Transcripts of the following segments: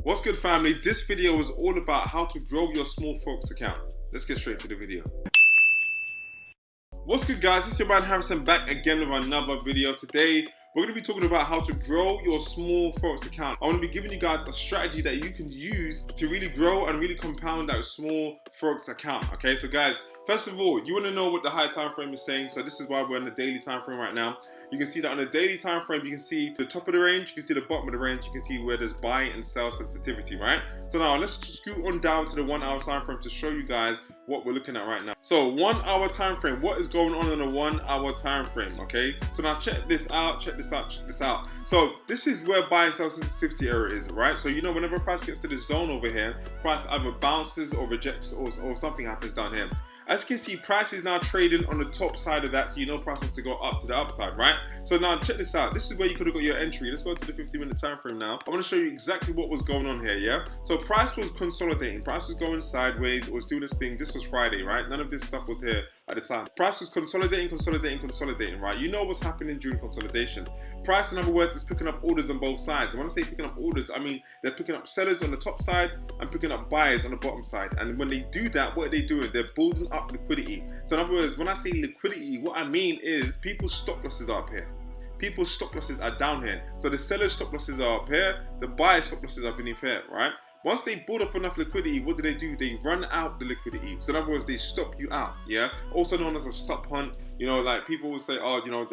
What's good, family? This video is all about how to grow your small Forex account. Let's get straight to the video. What's good, guys? It's your man Harrison back again with another video. Today we're going to be talking about how to grow your small Forex account. I want to be giving you guys a strategy that you can use to really grow and really compound that small Forex account. Okay, so guys, first of all, you want to know what the high time frame is saying. So this is why we're in the daily time frame right now. You can see that on the daily time frame, you can see the top of the range, you can see the bottom of the range, you can see where there's buy and sell sensitivity, right? So now let's scoot on down to the 1 hour time frame to show you guys what we're looking at right now. So 1 hour time frame, what is going on in a 1 hour time frame? Okay, so now check this out, check this out, check this out. So this is where buy and sell sensitivity area is, right? So you know, whenever price gets to the zone over here, price either bounces or rejects or something happens down here. As you can see, price is now trading on the top side of that, so you know price wants to go up to the upside, right? So now check this out. This is where you could have got your entry. Let's go to the 50-minute time frame now. I want to show you exactly what was going on here, yeah? So price was consolidating. Price was going sideways. It was doing this thing. This was Friday, right? None of this stuff was here at the time. Price was consolidating, right? You know what's happening during consolidation. Price, in other words, is picking up orders on both sides. And when I say picking up orders, I mean they're picking up sellers on the top side and picking up buyers on the bottom side. And when they do that, what are they doing? They're building up liquidity. So in other words, when I say liquidity, what I mean is people's stop losses are up here. People's stop losses are down here. So the seller's stop losses are up here, the buyer's stop losses are beneath here, right? Once they build up enough liquidity, what do? They run out the liquidity. So in other words, they stop you out, yeah? Also known as a stop hunt. You know, like people will say, oh, you know,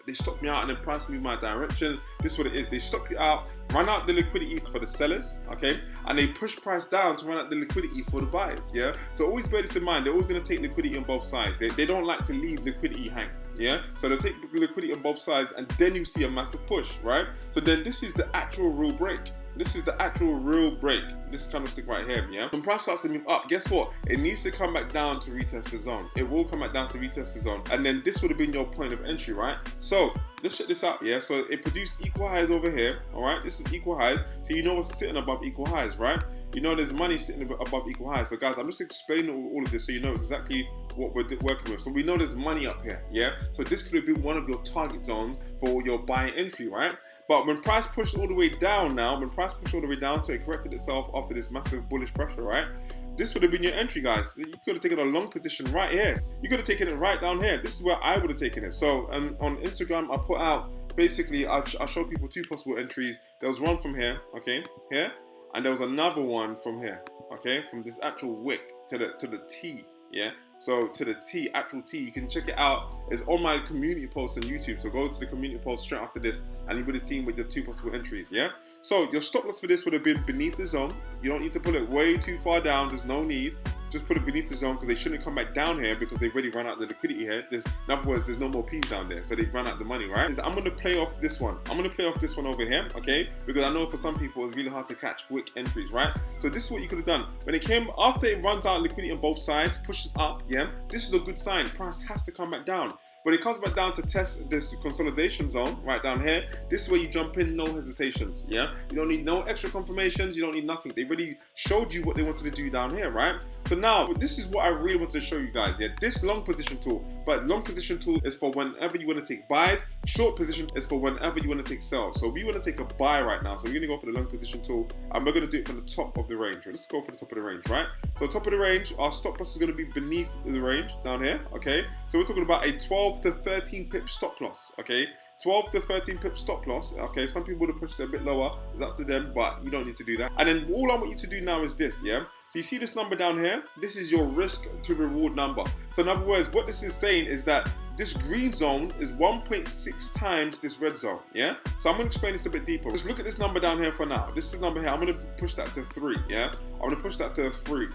they stop me out and then price move my direction. This is what it is. They stop you out, run out the liquidity for the sellers, okay? And they push price down to run out the liquidity for the buyers, yeah? So always bear this in mind. They're always gonna take liquidity on both sides. They don't like to leave liquidity hang. Yeah, so they'll take liquidity on both sides and then you see a massive push, right? So then this is the actual real break. This is the actual real break. This kind of stick right here, yeah? When price starts to move up, guess what? It needs to come back down to retest the zone. It will come back down to retest the zone. And then this would have been your point of entry, right? So let's check this out, yeah? So it produced equal highs over here, all right? This is equal highs. So you know what's sitting above equal highs, right? You know there's money sitting above equal highs. So guys, I'm just explaining all of this so you know exactly what we're working with. So we know there's money up here, yeah? So this could have been one of your target zones for your buying entry, right? But when price pushed all the way down now, so it corrected itself after this massive bullish pressure, right? This would have been your entry, guys. You could have taken a long position right here. You could have taken it right down here. This is where I would have taken it. So on Instagram, I put out, basically, I show people two possible entries. There was one from here, okay, here. And there was another one from here, okay, from this actual wick to the T, yeah. So to the T, actual T, you can check it out. It's on my community post on YouTube. So go to the community post straight after this, and you would have seen with the two possible entries, yeah. So your stop loss for this would have been beneath the zone. You don't need to pull it way too far down. There's no need. Just put it beneath the zone because they shouldn't come back down here because they've already run out the liquidity here. In other words, there's no more P's down there, so they've run out the money, right? I'm going to play off this one. I'm going to play off this one over here, okay? Because I know for some people it's really hard to catch quick entries, right? So this is what you could have done. When it came, after it runs out liquidity on both sides, pushes up, yeah? This is a good sign. Price has to come back down. When it comes back down to test this consolidation zone, right down here, this is where you jump in, no hesitations, yeah? You don't need no extra confirmations, you don't need nothing. They already showed you what they wanted to do down here, right? So now, this is what I really wanted to show you guys, yeah? This long position tool, but long position tool is for whenever you want to take buys, short position is for whenever you want to take sells. So we want to take a buy right now, so we're going to go for the long position tool, and we're going to do it from the top of the range. Let's go for the top of the range, right? So top of the range, our stop loss is going to be beneath the range down here, okay? So we're talking about a 12 to 13 pip stop loss, okay? 12 to 13 pip stop loss, okay? Some people would have pushed it a bit lower, it's up to them, but you don't need to do that. And then all I want you to do now is this, yeah? So you see this number down here? This is your risk to reward number. So in other words, what this is saying is that this green zone is 1.6 times this red zone, yeah? So I'm gonna explain this a bit deeper. Just look at this number down here for now. This is number here, I'm gonna push that to 3, yeah? I'm gonna push that to 3.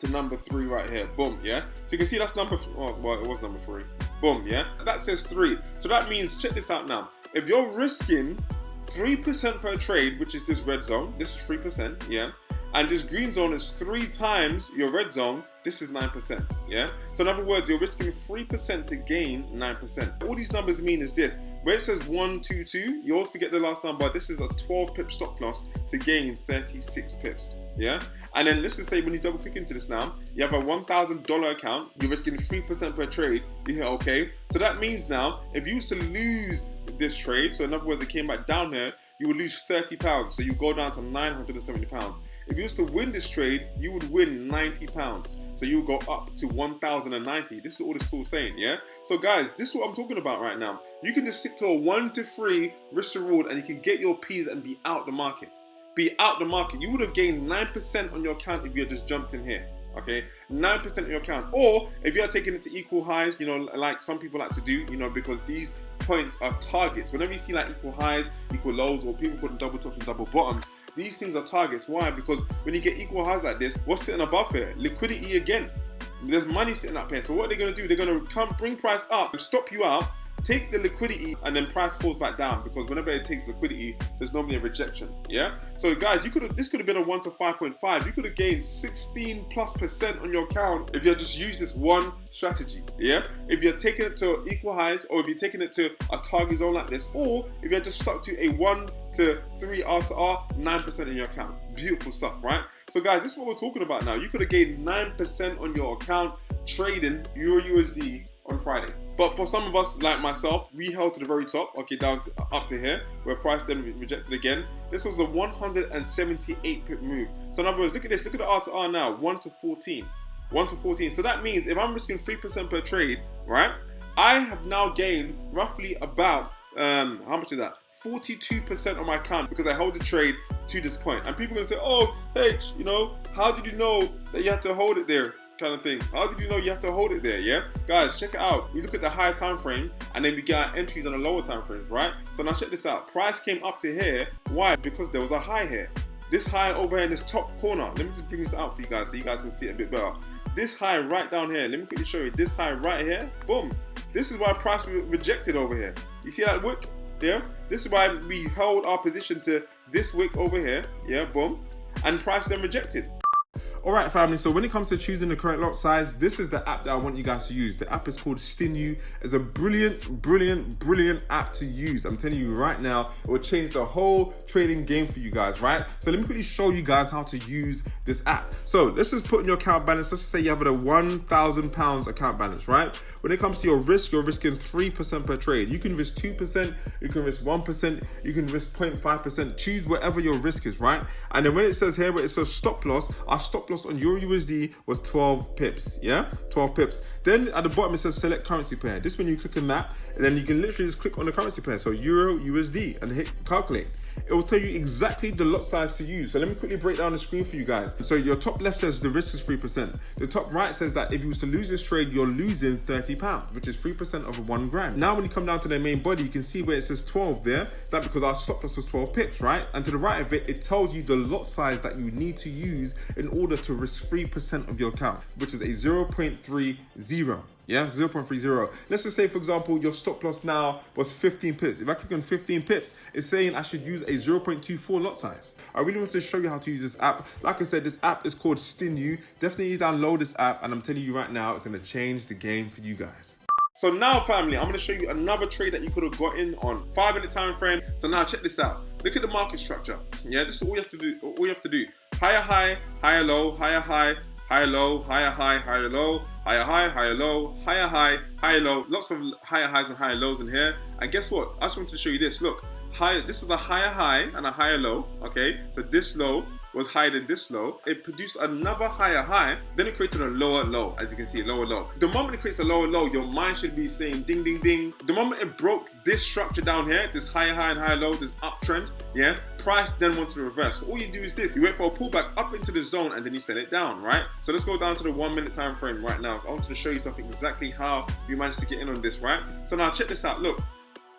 To number 3 right here, boom, yeah? So you can see that's number, well, it was number 3. Boom, yeah? That says 3. So that means, check this out now. If you're risking 3% per trade, which is this red zone, this is 3%, yeah? And this green zone is 3 times your red zone, this is 9%, yeah? So in other words, you're risking 3% to gain 9%. All these numbers mean is this, where it says 122, you always forget the last number, this is a 12 pip stop loss to gain 36 pips, yeah? And then let's just say when you double click into this now, you have a $1,000 account, you're risking 3% per trade, you hit okay. So that means now, if you used to lose this trade, so in other words, it came back down here, you would lose £30. So you go down to £970. If you was to win this trade, you would win £90. So you would go up to 1,090. This is all this tool is saying, yeah? So guys, this is what I'm talking about right now. You can just stick to a 1 to 3 risk reward and you can get your P's and be out the market. Be out the market. You would have gained 9% on your account if you had just jumped in here. Okay, 9% of your account. Or if you are taking it to equal highs, you know, like some people like to do, you know, because these points are targets. Whenever you see like equal highs, equal lows, or people call them double top and double bottoms, these things are targets. Why? Because when you get equal highs like this, what's sitting above here? Liquidity again. There's money sitting up here. So what they're going to do, they're going to come bring price up and stop you out, take the liquidity, and then price falls back down, because whenever it takes liquidity, there's normally a rejection. Yeah. So guys, this could have been a 1 to 5.5. You could have gained 16+% on your account if you had just used this one strategy. Yeah. If you're taking it to equal highs, or if you're taking it to a target zone like this, or if you're just stuck to a 1 to 3 R to R, 9% in your account. Beautiful stuff, right? So guys, this is what we're talking about now. You could have gained 9% on your account trading Euro USD on Friday. But for some of us, like myself, we held to the very top, okay, down to, up to here, where price then rejected again. This was a 178 pip move. So in other words, look at this, look at the R to R now, 1 to 14. 1 to 14. So that means if I'm risking 3% per trade, right, I have now gained roughly about, how much is that? 42% on my account, because I hold the trade to this point. And people are gonna say, oh, H, you know, how did you know that you had to hold it there? Kind of thing. How did you know you have to hold it there? Yeah, guys, check it out. We look at the higher time frame, and then we get our entries on the lower time frames, right? So now check this out. Price came up to here. Why? Because there was a high here. This high over here in this top corner. Let me just bring this out for you guys so you guys can see it a bit better. This high right down here. Let me quickly show you. This high right here. Boom. This is why price rejected over here. You see that wick? Yeah. This is why we held our position to this wick over here. Yeah. Boom. And price then rejected. Alright family, so when it comes to choosing the correct lot size, this is the app that I want you guys to use. The app is called Stinu. It's a brilliant app to use. I'm telling you right now, it will change the whole trading game for you guys, right? So let me quickly show you guys how to use this app. So let's just put in your account balance. Let's just say you have a £1,000 account balance, right? When it comes to your risk, you're risking 3% per trade. You can risk 2%, you can risk 1%, you can risk 0.5%. Choose whatever your risk is, right? And then when it says here, where it says stop loss, our stop loss on Euro USD was 12 pips, yeah? 12 pips. Then at the bottom it says select currency pair. This when you click on that, and then you can literally just click on the currency pair. So Euro USD and hit calculate. It will tell you exactly the lot size to use. So let me quickly break down the screen for you guys. So your top left says the risk is 3%. The top right says that if you was to lose this trade, you're losing £30, which is 3% of 1 grand. Now when you come down to the main body, you can see where it says 12 there. That's because our stop loss was 12 pips, right? And to the right of it, it tells you the lot size that you need to use in order to risk 3% of your account, which is a 0.30. Yeah, 0.30. Let's just say, for example, your stop loss now was 15 pips. If I click on 15 pips, it's saying I should use a 0.24 lot size. I really want to show you how to use this app. Like I said, this app is called Stinu. Definitely download this app, and I'm telling you right now, it's going to change the game for you guys. So now, family, I'm going to show you another trade that you could have got in on 5-minute time frame. So now check this out. Look at the market structure. Yeah, this is all you have to do. All you have to do. Higher high, higher low, higher high, higher low, higher high, higher low, higher high, higher low, higher high, higher low. Lots of higher highs and higher lows in here. And guess what? I just wanted to show you this. Look, this was a higher high and a higher low. Okay, so this low was higher than this low. It produced another higher high, then it created a lower low, as you can see, lower low. The moment it creates a lower low, your mind should be saying ding, ding, ding. The moment it broke this structure down here, this higher high and higher low, this uptrend, yeah, price then wants to reverse. So all you do is this, you wait for a pullback up into the zone and then you sell it down, right? So let's go down to the 1-minute time frame right now. I wanted to show you something exactly how you managed to get in on this, right? So now check this out, look.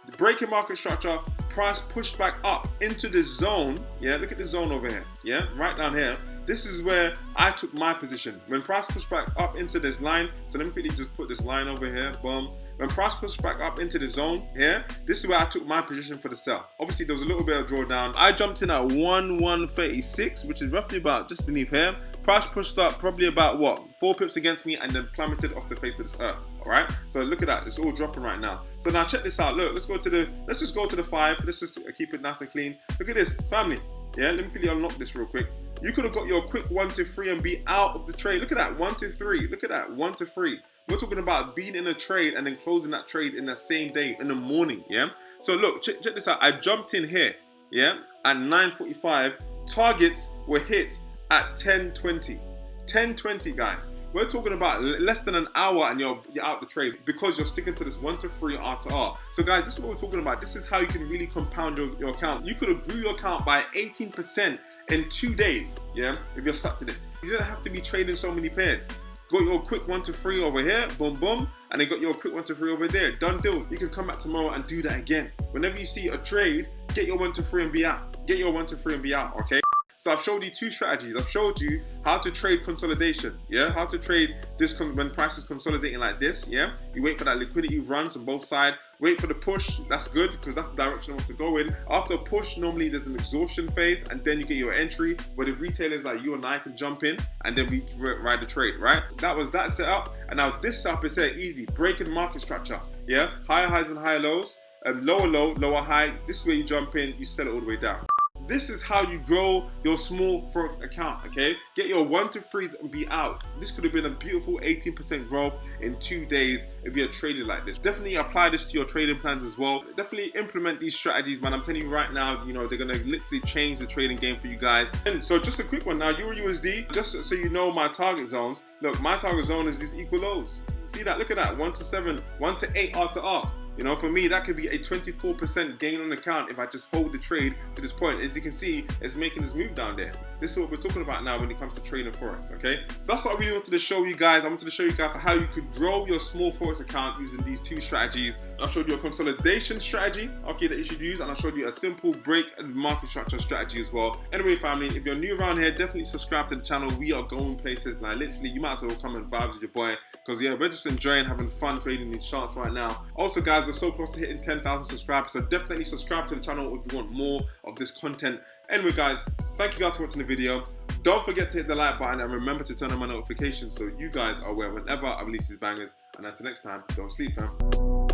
The breaking market structure, price pushed back up into the zone. Yeah, look at the zone over here. Yeah, right down here. This is where I took my position. When price pushed back up into this line, so let me quickly just put this line over here, boom. When price pushed back up into the zone here, this is where I took my position for the sell. Obviously, there was a little bit of drawdown. I jumped in at 1,136, which is roughly about just beneath here. Price pushed up probably about what, 4 pips against me, and then plummeted off the face of this earth. All right. So look at that. It's all dropping right now. So now check this out. Look, let's just go to the 5. Let's just keep it nice and clean. Look at this, family. Yeah, let me quickly unlock this real quick. You could have got your quick 1 to 3 and be out of the trade. Look at that, 1 to 3. Look at that, 1 to 3. We're talking about being in a trade and then closing that trade in that same day in the morning, yeah? So look, check this out. I jumped in here. yeah, at 9:45. Targets were hit at 10:20. 10:20, guys. We're talking about less than an hour and you're out the trade because you're sticking to this 1 to 3 R to R. So guys, this is what we're talking about. This is how you can really compound your account. You could have grew your account by 18% in 2 days, yeah, if you're stuck to this. You don't have to be trading so many pairs. Got your quick 1 to 3 over here, boom, boom, and then got your quick 1 to 3 over there. Done deal. You can come back tomorrow and do that again. Whenever you see a trade, get your 1 to 3 and be out. Get your 1 to 3 and be out, okay? So I've showed you 2 strategies. I've showed you how to trade consolidation, yeah? How to trade this when price is consolidating like this, yeah? You wait for that liquidity runs on both sides. Wait for the push. That's good because that's the direction it wants to go in. After a push, normally there's an exhaustion phase and then you get your entry where the retailers like you and I can jump in and then we ride the trade, right? That was that setup. And now this setup is set easy. Breaking market structure, yeah? Higher highs and higher lows. Lower low, lower high. This is where you jump in, you sell it all the way down. This is how you grow your small Forex account, okay? Get your 1 to 3 and be out. This could have been a beautiful 18% growth in 2 days if you're trading like this. Definitely apply this to your trading plans as well. Definitely implement these strategies, man. I'm telling you right now, you know, they're gonna literally change the trading game for you guys. And so just a quick one now, Euro USD, just so you know my target zones. Look, my target zone is these equal lows. See that? Look at that, 1 to 7, 1 to 8 R to R. You know, for me, that could be a 24% gain on account if I just hold the trade to this point. As you can see, it's making this move down there. This is what we're talking about now when it comes to trading Forex, okay? That's what I really wanted to show you guys. I wanted to show you guys how you could grow your small Forex account using these 2 strategies. I showed you a consolidation strategy, okay, that you should use, and I showed you a simple break and market structure strategy as well. Anyway, family, if you're new around here, definitely subscribe to the channel. We are going places. Like, literally, you might as well come and vibe with your boy because, yeah, we're just enjoying having fun trading these charts right now. Also, guys, we're so close to hitting 10,000 subscribers, so definitely subscribe to the channel if you want more of this content. Anyway, guys, thank you guys for watching the video. Don't forget to hit the like button and remember to turn on my notifications so you guys are aware whenever I release these bangers. And until next time, don't sleep, fam.